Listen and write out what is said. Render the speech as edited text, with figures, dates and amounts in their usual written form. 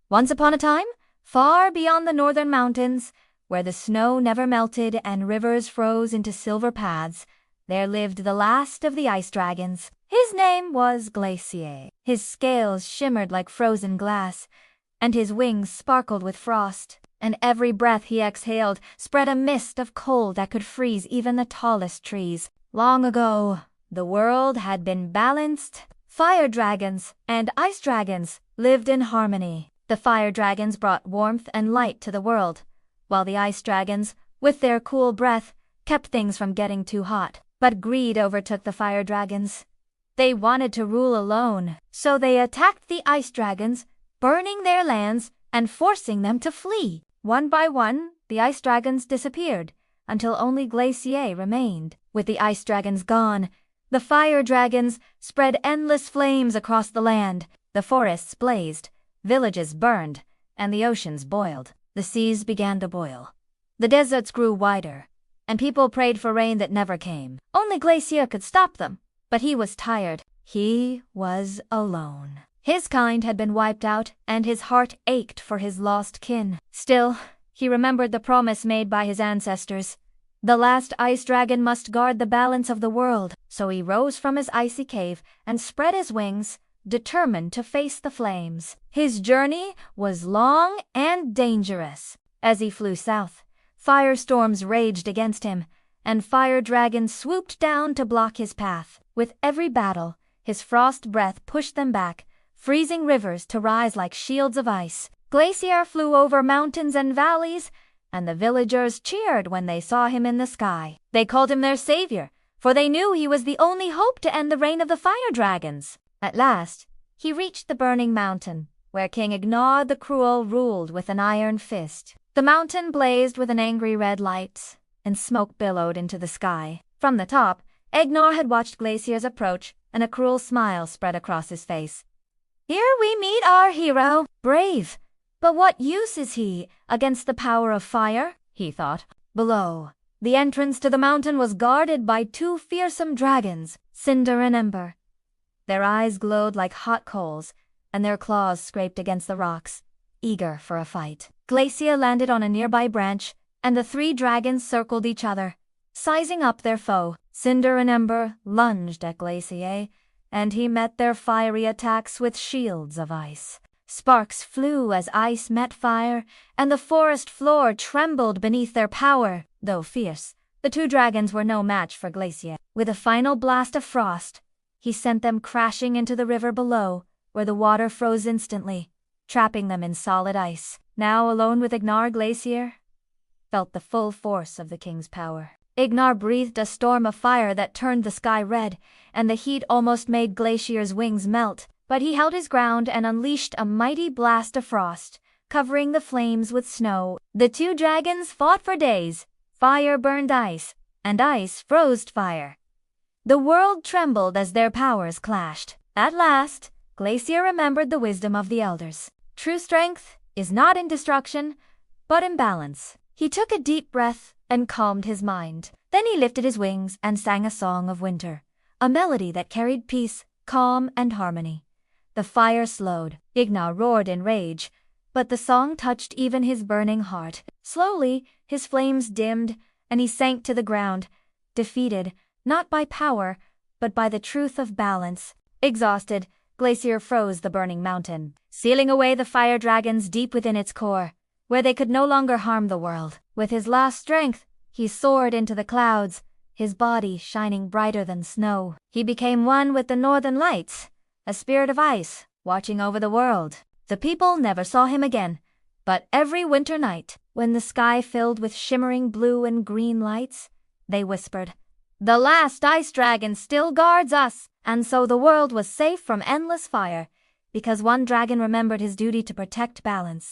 Once upon a time, far beyond the northern mountains, where the snow never melted and rivers froze into silver paths, there lived the last of the ice dragons. His name was Glacier. His scales shimmered like frozen glass, and his wings sparkled with frost, and every breath he exhaled spread a mist of cold that could freeze even the tallest trees. Long ago, the world had been balanced. Fire dragons and ice dragons lived in harmony. The fire dragons brought warmth and light to the world, while the ice dragons, with their cool breath, kept things from getting too hot. But greed overtook the fire dragons. They wanted to rule alone, so they attacked the ice dragons, burning their lands and forcing them to flee. One by one, the ice dragons disappeared, until only Glacier remained. With the ice dragons gone, the fire dragons spread endless flames across the land. The forests blazed, villages burned, and the oceans boiled. The seas began to boil. The deserts grew wider, and people prayed for rain that never came. Only Glacier could stop them, but he was tired. He was alone. His kind had been wiped out, and his heart ached for his lost kin. Still, he remembered the promise made by his ancestors. The last ice dragon must guard the balance of the world, so he rose from his icy cave and spread his wings, determined to face the flames. His journey was long and dangerous. As he flew south, firestorms raged against him, and fire dragons swooped down to block his path. With every battle, his frost breath pushed them back, freezing rivers to rise like shields of ice. Glacier flew over mountains and valleys, and the villagers cheered when they saw him in the sky. They called him their savior, for they knew he was the only hope to end the reign of the fire dragons. At last, he reached the burning mountain, where King Ignar the Cruel ruled with an iron fist. The mountain blazed with an angry red light, and smoke billowed into the sky. From the top, Ignar had watched Glacier's approach, and a cruel smile spread across his face. "Here we meet our hero, brave. But what use is he against the power of fire?" he thought. Below, the entrance to the mountain was guarded by two fearsome dragons, Cinder and Ember. Their eyes glowed like hot coals, and their claws scraped against the rocks, eager for a fight. Glacier landed on a nearby branch, and the three dragons circled each other, sizing up their foe. Cinder and Ember lunged at Glacier, and he met their fiery attacks with shields of ice. Sparks flew as ice met fire, and the forest floor trembled beneath their power. Though fierce, the two dragons were no match for Glacier. With a final blast of frost, he sent them crashing into the river below, where the water froze instantly, trapping them in solid ice. Now alone with Ignar, Glacier felt the full force of the king's power. Ignar breathed a storm of fire that turned the sky red, and the heat almost made Glacier's wings melt. But he held his ground and unleashed a mighty blast of frost, covering the flames with snow. The two dragons fought for days. Fire burned ice, and ice froze fire. The world trembled as their powers clashed. At last, Glacier remembered the wisdom of the elders. True strength is not in destruction, but in balance. He took a deep breath and calmed his mind. Then he lifted his wings and sang a song of winter, a melody that carried peace, calm, and harmony. The fire slowed. Ignar roared in rage, but the song touched even his burning heart. Slowly, his flames dimmed, and he sank to the ground, defeated, not by power, but by the truth of balance. Exhausted, Glacier froze the burning mountain, sealing away the fire dragons deep within its core, where they could no longer harm the world. With his last strength, he soared into the clouds, his body shining brighter than snow. He became one with the northern lights, a spirit of ice watching over the world. The people never saw him again, but every winter night, when the sky filled with shimmering blue and green lights, they whispered, "The last ice dragon still guards us." And so the world was safe from endless fire, because one dragon remembered his duty to protect balance.